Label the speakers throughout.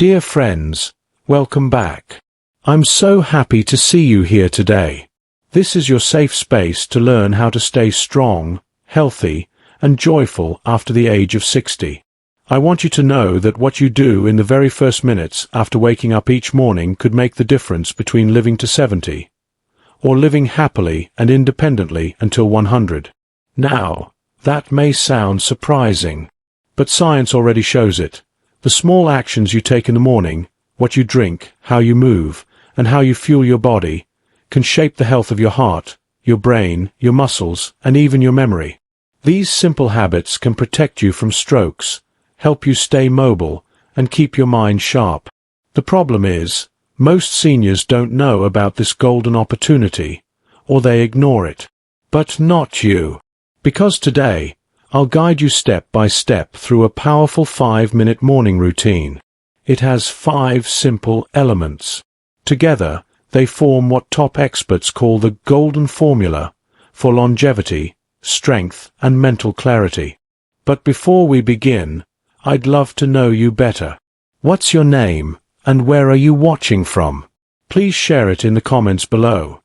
Speaker 1: Dear friends, welcome back. I'm so happy to see you here today. This is your safe space to learn how to stay strong, healthy, and joyful after the age of 60. I want you to know that what you do in the very first minutes after waking up each morning could make the difference between living to 70 or living happily and independently until 100. Now, that may sound surprising, but science already shows it. The small actions you take in the morning, what you drink, how you move, and how you fuel your body, can shape the health of your heart, your brain, your muscles, and even your memory. These simple habits can protect you from strokes, help you stay mobile, and keep your mind sharp. The problem is, most seniors don't know about this golden opportunity, or they ignore it. But not you. Because today, I'll guide you step by step through a powerful 5-minute morning routine. It has 5 simple elements. Together, they form what top experts call the golden formula for longevity, strength, and mental clarity. But before we begin, I'd love to know you better. What's your name, and where are you watching from? Please share it in the comments below.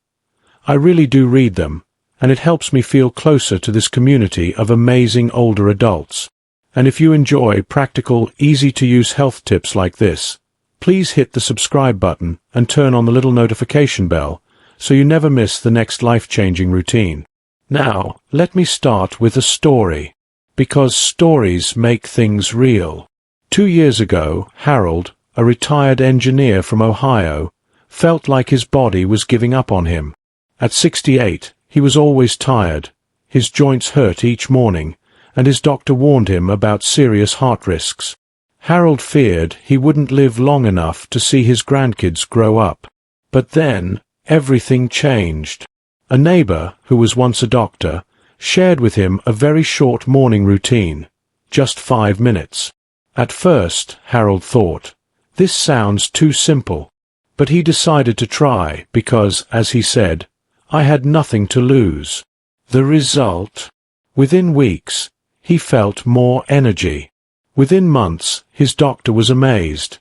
Speaker 1: I really do read them, and it helps me feel closer to this community of amazing older adults. And if you enjoy practical, easy-to-use health tips like this, please hit the subscribe button and turn on the little notification bell so you never miss the next life-changing routine. Now, let me start with a story, because stories make things real. 2 years ago, Harold, a retired engineer from Ohio, felt like his body was giving up on him. At 68, he was always tired, his joints hurt each morning, and his doctor warned him about serious heart risks. Harold feared he wouldn't live long enough to see his grandkids grow up. But then, everything changed. A neighbor, who was once a doctor, shared with him a very short morning routine, just 5 minutes. At first, Harold thought, this sounds too simple. But he decided to try because, as he said, I had nothing to lose. The result? Within weeks, he felt more energy. Within months, his doctor was amazed.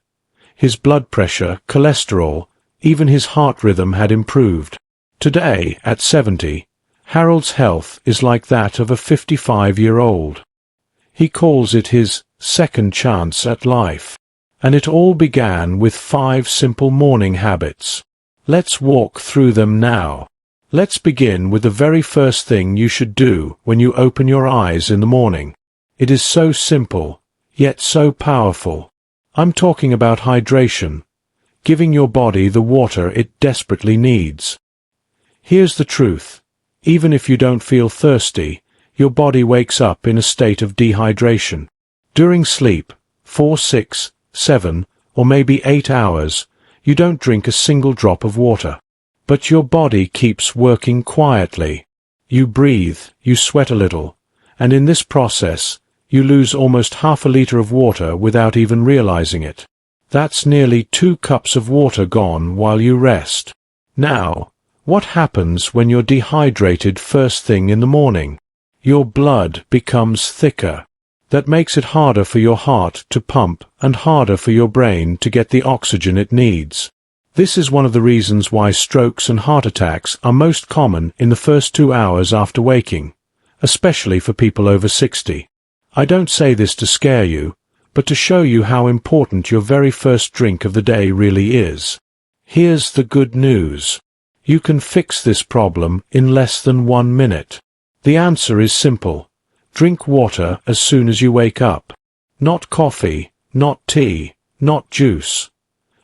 Speaker 1: His blood pressure, cholesterol, even his heart rhythm had improved. Today, at 70, Harold's health is like that of a 55-year-old. He calls it his second chance at life. And it all began with 5 simple morning habits. Let's walk through them now. Let's begin with the very first thing you should do when you open your eyes in the morning. It is so simple, yet so powerful. I'm talking about hydration, giving your body the water it desperately needs. Here's the truth. Even if you don't feel thirsty, your body wakes up in a state of dehydration. During sleep, 4, 6, 7, or maybe 8 hours, you don't drink a single drop of water. But your body keeps working quietly. You breathe, you sweat a little, and in this process, you lose almost half a liter of water without even realizing it. That's nearly 2 cups of water gone while you rest. Now, what happens when you're dehydrated first thing in the morning? Your blood becomes thicker. That makes it harder for your heart to pump and harder for your brain to get the oxygen it needs. This is one of the reasons why strokes and heart attacks are most common in the first 2 hours after waking, especially for people over 60. I don't say this to scare you, but to show you how important your very first drink of the day really is. Here's the good news. You can fix this problem in less than 1 minute. The answer is simple. Drink water as soon as you wake up. Not coffee, not tea, not juice.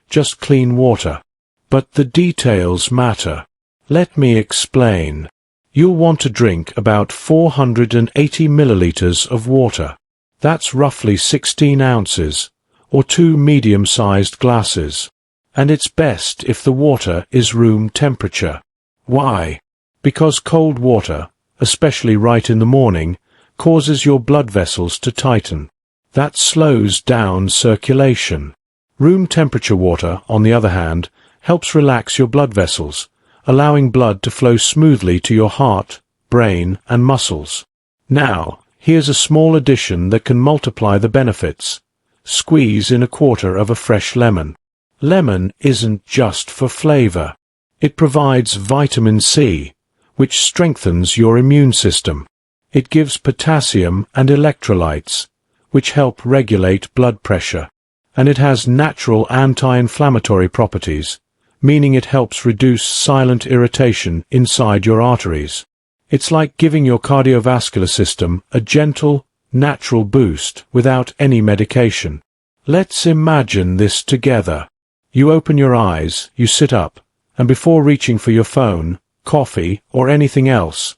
Speaker 1: Just clean water. But the details matter. Let me explain. You'll want to drink about 480 milliliters of water. That's roughly 16 ounces, or 2 medium-sized glasses. And it's best if the water is room temperature. Why? Because cold water, especially right in the morning, causes your blood vessels to tighten. That slows down circulation. Room temperature water, on the other hand, helps relax your blood vessels, allowing blood to flow smoothly to your heart, brain, and muscles. Now, here's a small addition that can multiply the benefits. squeeze in a quarter of a fresh lemon. Lemon isn't just for flavor. It provides vitamin C, which strengthens your immune system. It gives potassium and electrolytes, which help regulate blood pressure. And it has natural anti-inflammatory properties, meaning it helps reduce silent irritation inside your arteries. It's like giving your cardiovascular system a gentle, natural boost without any medication. Let's imagine this together. You open your eyes, you sit up, and before reaching for your phone, coffee, or anything else,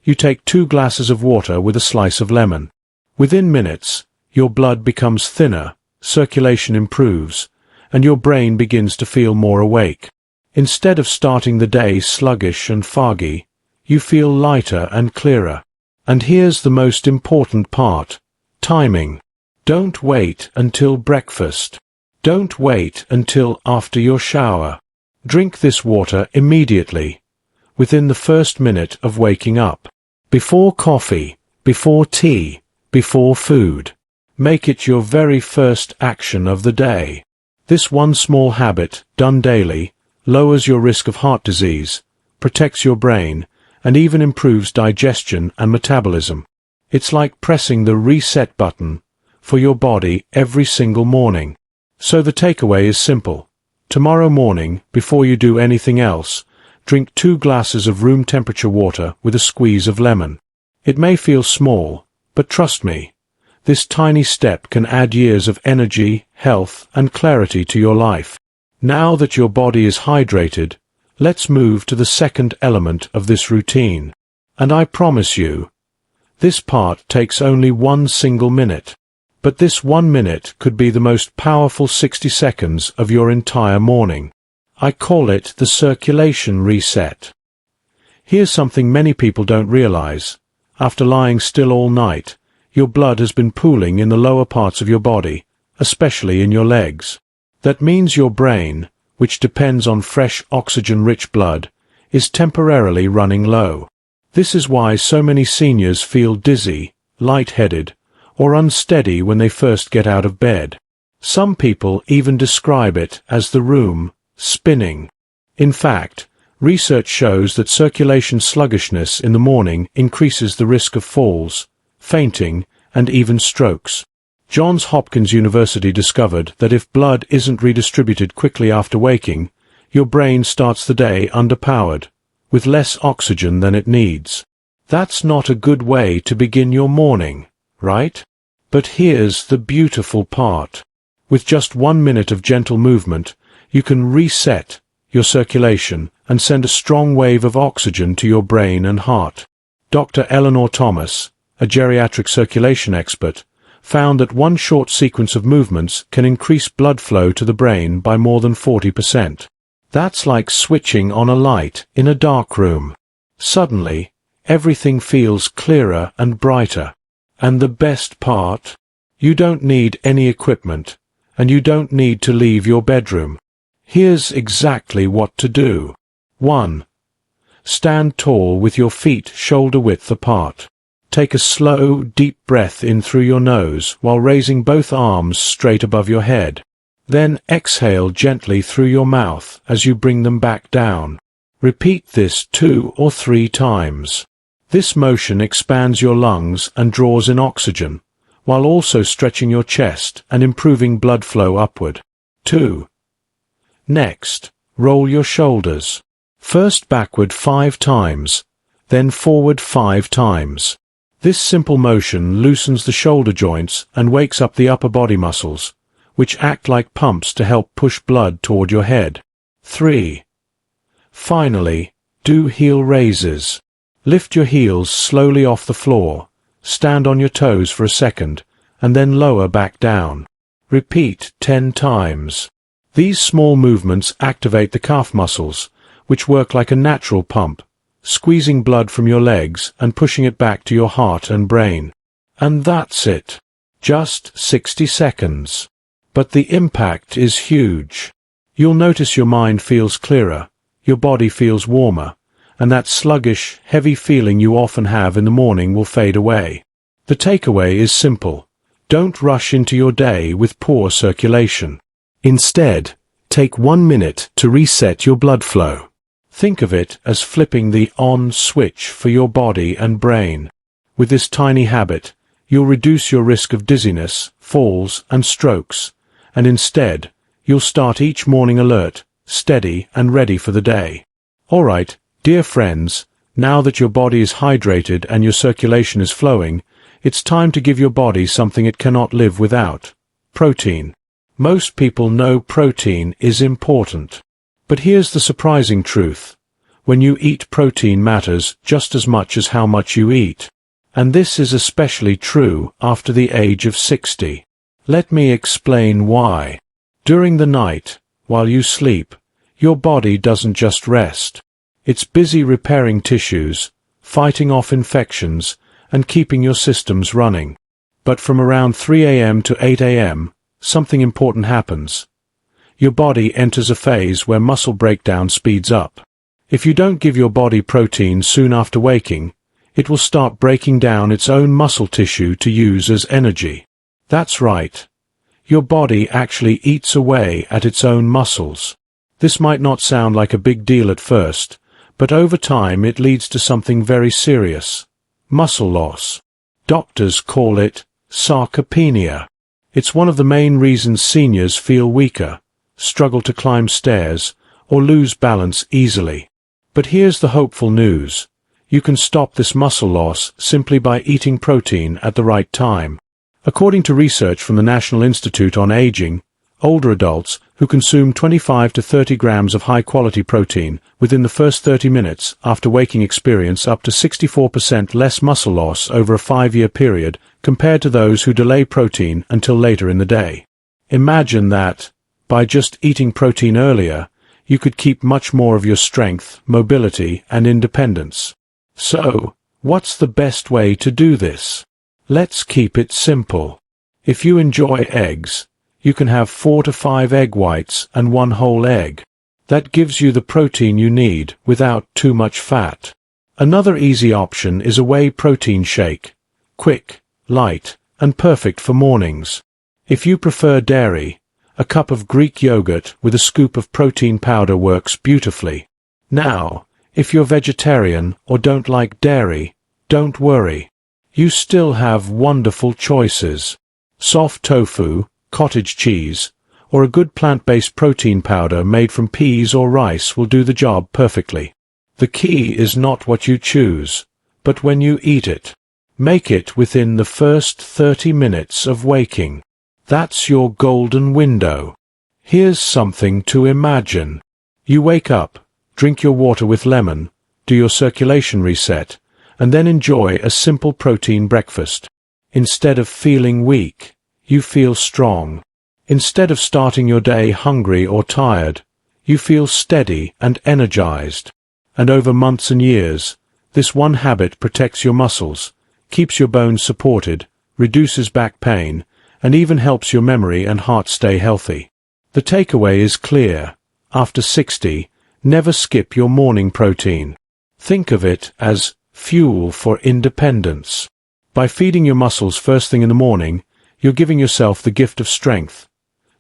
Speaker 1: you take 2 glasses of water with a slice of lemon. Within minutes, your blood becomes thinner, circulation improves, and your brain begins to feel more awake. Instead of starting the day sluggish and foggy, you feel lighter and clearer. And here's the most important part: timing. Don't wait until breakfast. Don't wait until after your shower. Drink this water immediately, within the first minute of waking up. Before coffee, before tea, before food. Make it your very first action of the day. This one small habit, done daily, lowers your risk of heart disease, protects your brain, and even improves digestion and metabolism. It's like pressing the reset button for your body every single morning. So the takeaway is simple. Tomorrow morning, before you do anything else, drink 2 glasses of room temperature water with a squeeze of lemon. It may feel small, but trust me, this tiny step can add years of energy, health, and clarity to your life. Now that your body is hydrated, let's move to the second element of this routine. And I promise you, this part takes only 1 single minute. But this 1 minute could be the most powerful 60 seconds of your entire morning. I call it the circulation reset. Here's something many people don't realize. After lying still all night, your blood has been pooling in the lower parts of your body, especially in your legs. That means your brain, which depends on fresh oxygen-rich blood, is temporarily running low. This is why so many seniors feel dizzy, lightheaded, or unsteady when they first get out of bed. Some people even describe it as the room spinning. In fact, research shows that circulation sluggishness in the morning increases the risk of falls, fainting, and even strokes. Johns Hopkins University discovered that if blood isn't redistributed quickly after waking, your brain starts the day underpowered, with less oxygen than it needs. That's not a good way to begin your morning, right? But here's the beautiful part. With just 1 minute of gentle movement, you can reset your circulation and send a strong wave of oxygen to your brain and heart. Dr. Eleanor Thomas, a geriatric circulation expert, found that one short sequence of movements can increase blood flow to the brain by more than 40%. That's like switching on a light in a dark room. Suddenly, everything feels clearer and brighter. And the best part? You don't need any equipment, and you don't need to leave your bedroom. Here's exactly what to do. 1. Stand tall with your feet shoulder-width apart. Take a slow, deep breath in through your nose while raising both arms straight above your head. Then exhale gently through your mouth as you bring them back down. Repeat this 2 or 3 times. This motion expands your lungs and draws in oxygen, while also stretching your chest and improving blood flow upward. 2. Next, roll your shoulders. First backward 5 times, then forward 5 times. This simple motion loosens the shoulder joints and wakes up the upper body muscles, which act like pumps to help push blood toward your head. 3. Finally, do heel raises. Lift your heels slowly off the floor, stand on your toes for a second, and then lower back down. Repeat 10 times. These small movements activate the calf muscles, which work like a natural pump, squeezing blood from your legs and pushing it back to your heart and brain. And that's it. Just 60 seconds. But the impact is huge. You'll notice your mind feels clearer, your body feels warmer, and that sluggish, heavy feeling you often have in the morning will fade away. The takeaway is simple. Don't rush into your day with poor circulation. Instead, take 1 minute to reset your blood flow. Think of it as flipping the on switch for your body and brain. With this tiny habit, you'll reduce your risk of dizziness, falls, and strokes, and instead, you'll start each morning alert, steady, and ready for the day. Alright, dear friends, now that your body is hydrated and your circulation is flowing, it's time to give your body something it cannot live without: protein. Most people know protein is important. But here's the surprising truth. When you eat, protein matters just as much as how much you eat. And this is especially true after the age of 60. Let me explain why. During the night, while you sleep, your body doesn't just rest. It's busy repairing tissues, fighting off infections, and keeping your systems running. But from around 3 a.m. to 8 a.m., something important happens. Your body enters a phase where muscle breakdown speeds up. If you don't give your body protein soon after waking, it will start breaking down its own muscle tissue to use as energy. That's right. Your body actually eats away at its own muscles. This might not sound like a big deal at first, but over time it leads to something very serious: muscle loss. Doctors call it sarcopenia. It's one of the main reasons seniors feel weaker, struggle to climb stairs, or lose balance easily. But here's the hopeful news. You can stop this muscle loss simply by eating protein at the right time. According to research from the National Institute on Aging, older adults who consume 25 to 30 grams of high-quality protein within the first 30 minutes after waking experience up to 64% less muscle loss over a 5-year period compared to those who delay protein until later in the day. Imagine that, by just eating protein earlier, you could keep much more of your strength, mobility, and independence. So, what's the best way to do this? Let's keep it simple. If you enjoy eggs, you can have 4 to 5 egg whites and 1 whole egg. That gives you the protein you need without too much fat. Another easy option is a whey protein shake. Quick, light, and perfect for mornings. If you prefer dairy, a cup of Greek yogurt with a scoop of protein powder works beautifully. Now, if you're vegetarian or don't like dairy, don't worry. You still have wonderful choices. Soft tofu, cottage cheese, or a good plant-based protein powder made from peas or rice will do the job perfectly. The key is not what you choose, but when you eat it. Make it within the first 30 minutes of waking. That's your golden window. Here's something to imagine. You wake up, drink your water with lemon, do your circulation reset, and then enjoy a simple protein breakfast. Instead of feeling weak, you feel strong. Instead of starting your day hungry or tired, you feel steady and energized. And over months and years, this one habit protects your muscles, keeps your bones supported, reduces back pain, and even helps your memory and heart stay healthy. The takeaway is clear. After 60, never skip your morning protein. Think of it as fuel for independence. By feeding your muscles first thing in the morning, you're giving yourself the gift of strength.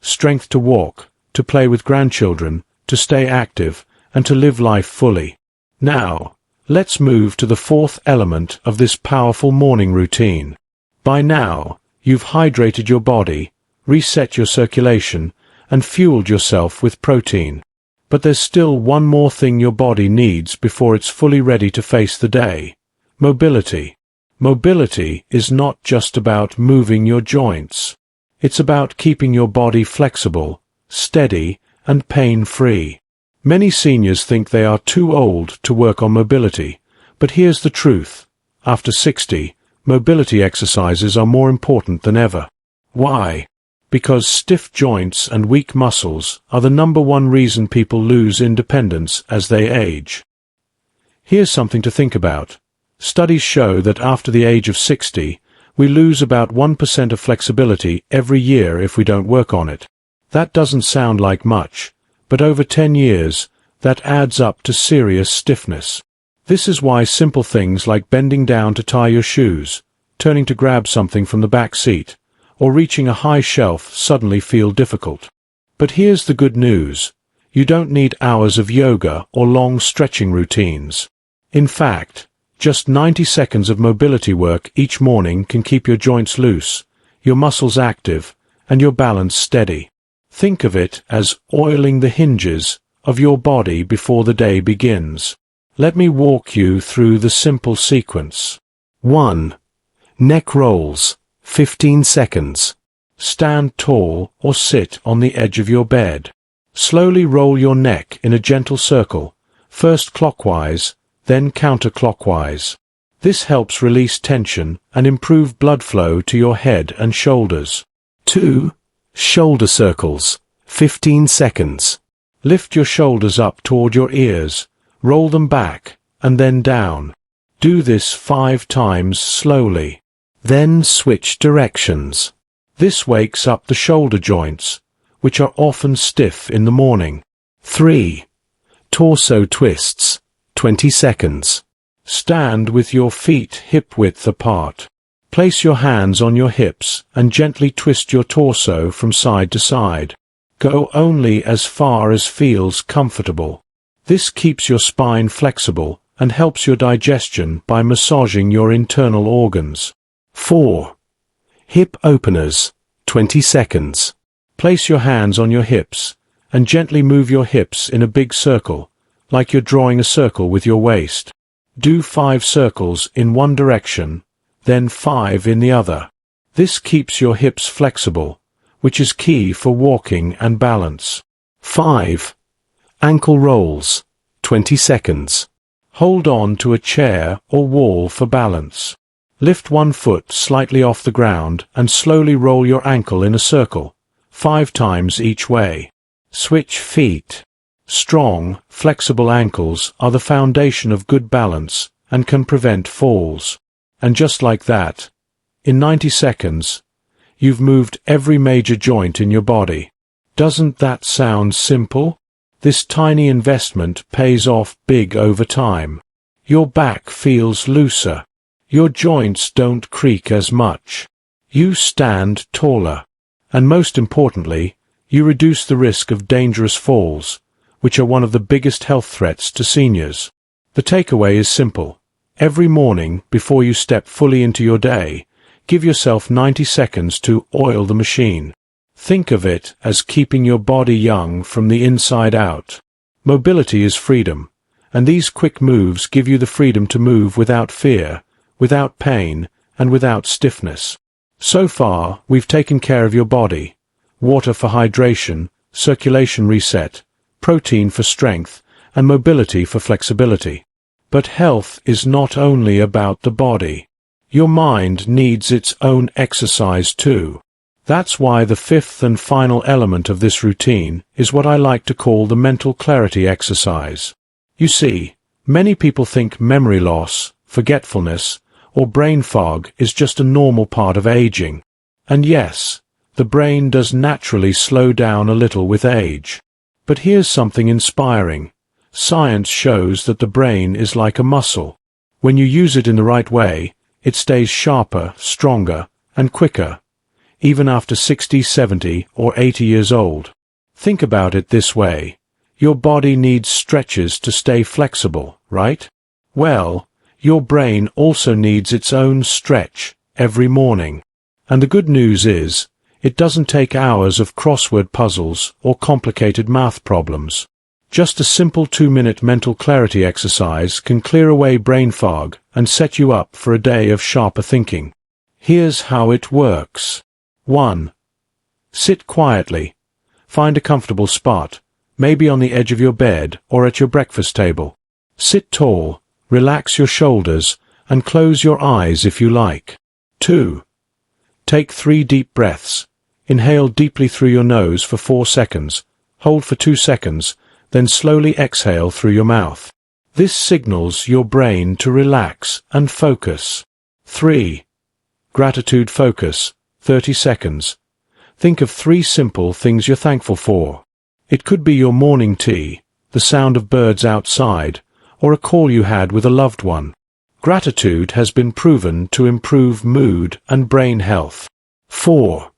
Speaker 1: Strength to walk, to play with grandchildren, to stay active, and to live life fully. Now, let's move to the fourth element of this powerful morning routine. By now, you've hydrated your body, reset your circulation, and fueled yourself with protein. But there's still one more thing your body needs before it's fully ready to face the day: mobility. Mobility is not just about moving your joints. It's about keeping your body flexible, steady, and pain-free. Many seniors think they are too old to work on mobility, but here's the truth. After 60, mobility exercises are more important than ever. Why? Because stiff joints and weak muscles are the #1 reason people lose independence as they age. Here's something to think about. Studies show that after the age of 60, we lose about 1% of flexibility every year if we don't work on it. That doesn't sound like much, but over 10 years, that adds up to serious stiffness. This is why simple things like bending down to tie your shoes, turning to grab something from the back seat, or reaching a high shelf suddenly feel difficult. But here's the good news. You don't need hours of yoga or long stretching routines. In fact, just 90 seconds of mobility work each morning can keep your joints loose, your muscles active, and your balance steady. Think of it as oiling the hinges of your body before the day begins. Let me walk you through the simple sequence. 1. Neck rolls, 15 seconds. Stand tall or sit on the edge of your bed. Slowly roll your neck in a gentle circle, first clockwise, then counterclockwise. This helps release tension and improve blood flow to your head and shoulders. 2. Shoulder circles, 15 seconds. Lift your shoulders up toward your ears, roll them back, and then down. Do this 5 times slowly. Then switch directions. This wakes up the shoulder joints, which are often stiff in the morning. 3. Torso twists, 20 seconds. Stand with your feet hip-width apart. Place your hands on your hips and gently twist your torso from side to side. Go only as far as feels comfortable. This keeps your spine flexible and helps your digestion by massaging your internal organs. 4. Hip openers, 20 seconds. Place your hands on your hips and gently move your hips in a big circle, like you're drawing a circle with your waist. Do 5 circles in one direction, then 5 in the other. This keeps your hips flexible, which is key for walking and balance. 5. Ankle rolls, 20 seconds. Hold on to a chair or wall for balance. Lift one foot slightly off the ground and slowly roll your ankle in a circle, 5 times each way. Switch feet. Strong, flexible ankles are the foundation of good balance and can prevent falls. And just like that, in 90 seconds, you've moved every major joint in your body. Doesn't that sound simple? This tiny investment pays off big over time. Your back feels looser. Your joints don't creak as much. You stand taller. And most importantly, you reduce the risk of dangerous falls, which are one of the biggest health threats to seniors. The takeaway is simple. Every morning, before you step fully into your day, give yourself 90 seconds to oil the machine. Think of it as keeping your body young from the inside out. Mobility is freedom, and these quick moves give you the freedom to move without fear, without pain, and without stiffness. So far, we've taken care of your body. Water for hydration, circulation reset, protein for strength, and mobility for flexibility. But health is not only about the body. Your mind needs its own exercise too. That's why the 5th and final element of this routine is what I like to call the mental clarity exercise. You see, many people think memory loss, forgetfulness, or brain fog is just a normal part of aging. And yes, the brain does naturally slow down a little with age. But here's something inspiring. Science shows that the brain is like a muscle. When you use it in the right way, it stays sharper, stronger, and quicker, even after 60, 70, or 80 years old. Think about it this way. Your body needs stretches to stay flexible, right? Well, your brain also needs its own stretch every morning. And the good news is, it doesn't take hours of crossword puzzles or complicated math problems. Just a simple 2-minute mental clarity exercise can clear away brain fog and set you up for a day of sharper thinking. Here's how it works. 1. Sit quietly. Find a comfortable spot, maybe on the edge of your bed or at your breakfast table. Sit tall, relax your shoulders, and close your eyes if you like. 2. Take 3 deep breaths. Inhale deeply through your nose for 4 seconds, hold for 2 seconds, then slowly exhale through your mouth. This signals your brain to relax and focus. 3. Gratitude focus, 30 seconds. Think of 3 simple things you're thankful for. It could be your morning tea, the sound of birds outside, or a call you had with a loved one. Gratitude has been proven to improve mood and brain health. 4.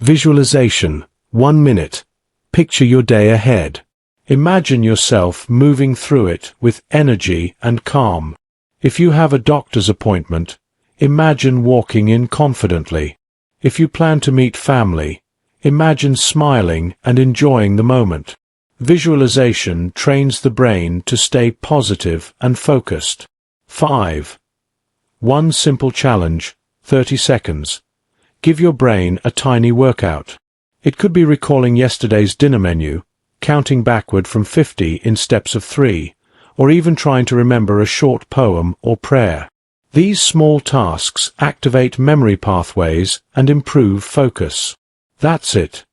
Speaker 1: Visualization, 1 minute. Picture your day ahead. Imagine yourself moving through it with energy and calm. If you have a doctor's appointment, imagine walking in confidently. If you plan to meet family, imagine smiling and enjoying the moment. Visualization trains the brain to stay positive and focused. 5. One simple challenge, 30 seconds. Give your brain a tiny workout. It could be recalling yesterday's dinner menu, counting backward from 50 in steps of 3, or even trying to remember a short poem or prayer. These small tasks activate memory pathways and improve focus. That's it.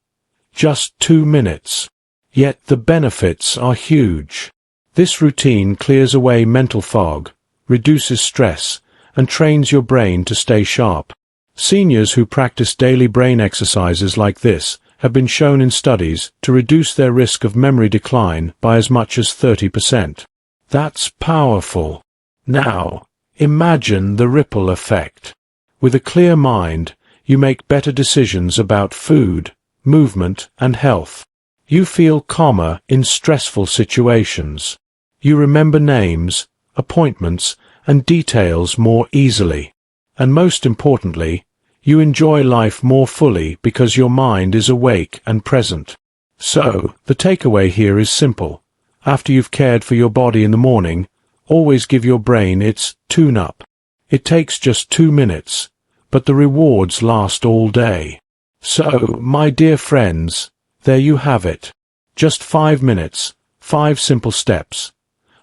Speaker 1: Just 2 minutes. Yet the benefits are huge. This routine clears away mental fog, reduces stress, and trains your brain to stay sharp. Seniors who practice daily brain exercises like this have been shown in studies to reduce their risk of memory decline by as much as 30%. That's powerful. Now, imagine the ripple effect. With a clear mind, you make better decisions about food, movement, and health. You feel calmer in stressful situations. You remember names, appointments, and details more easily. And most importantly, you enjoy life more fully because your mind is awake and present. So, the takeaway here is simple. After you've cared for your body in the morning, always give your brain its tune-up. It takes just 2 minutes, but the rewards last all day. So, my dear friends, there you have it. Just 5 minutes, 5 simple steps.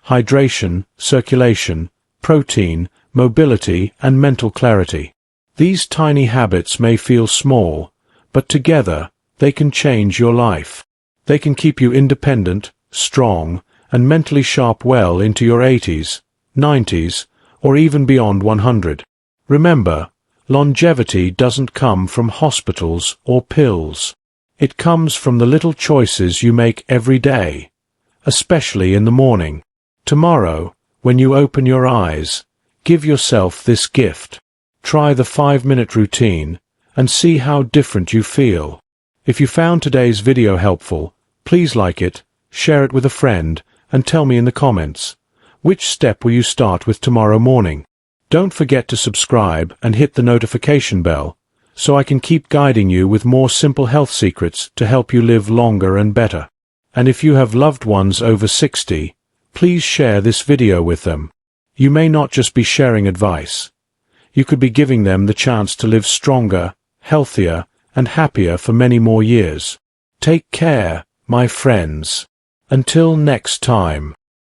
Speaker 1: Hydration, circulation, protein, mobility, and mental clarity. These tiny habits may feel small, but together they can change your life. They can keep you independent, strong, and mentally sharp well into your 80s, 90s, or even beyond 100. Remember, longevity doesn't come from hospitals or pills. It comes from the little choices you make every day, especially in the morning. Tomorrow, when you open your eyes, give yourself this gift. Try the 5-minute routine and see how different you feel. If you found today's video helpful, please like it, share it with a friend, and tell me in the comments, which step will you start with tomorrow morning? Don't forget to subscribe and hit the notification bell, so I can keep guiding you with more simple health secrets to help you live longer and better. And if you have loved ones over 60, please share this video with them. You may not just be sharing advice. You could be giving them the chance to live stronger, healthier, and happier for many more years. Take care, my friends. Until next time.